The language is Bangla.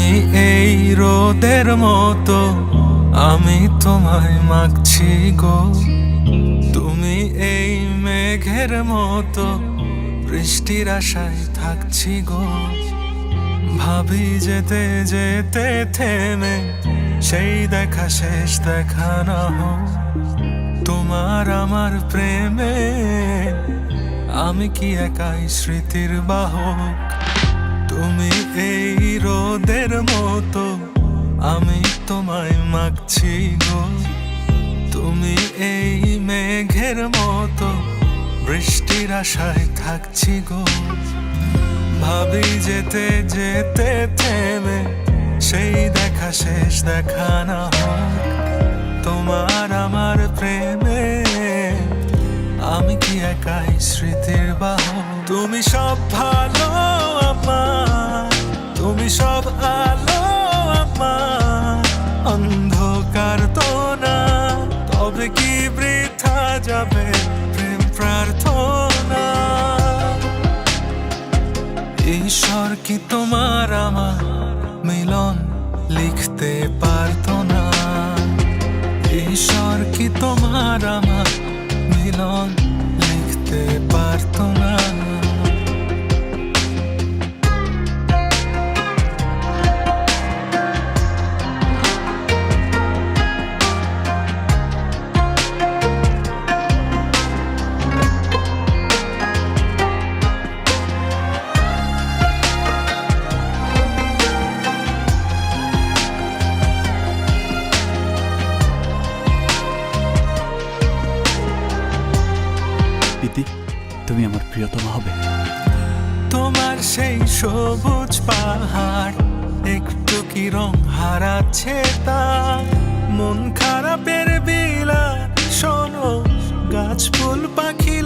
তুমি এই রোদের মতো, আমি তোমায় মাগছি গো। তুমি এই মেঘের মতো, বৃষ্টির আশায় থাকছি গো। ভাবি যেতে যেতে থেমে সেই দেখা শেষ দেখা না হোক। তোমার আমার প্রেমে আমি কি একাই স্মৃতির বাহক। তুমি এই রোদের মতো, আমি তোমায় মাগছি গো। তুমি এই মেঘের মতো, বৃষ্টির আশায় থাকছি গো। ভাবি যেতে যেতে থেমে সেই দেখা শেষ দেখা না হোক। তোমার আমার প্রেমে আমি কি একাই স্মৃতির বাহক। তুমি সব ভালো আমার, তুমি সব আলো আমার, অন্ধকার তো না। তবে কি বৃথা যাবে প্রেম প্রার্থনা। ঈশ্বর কি তোমার আমার মিলন লিখতে পারতো না। ঈশ্বর কি তোমার আমার মিলন লিখতে পারতো না। প্রীতি, তুমি আমার প্রিয়তমা হবে। তোমার সেই সবুজ পাহাড় একটু কি রং হারাচ্ছে তা। মন খারাপের বিলাপ শোনো, গাছ ফুল পাখি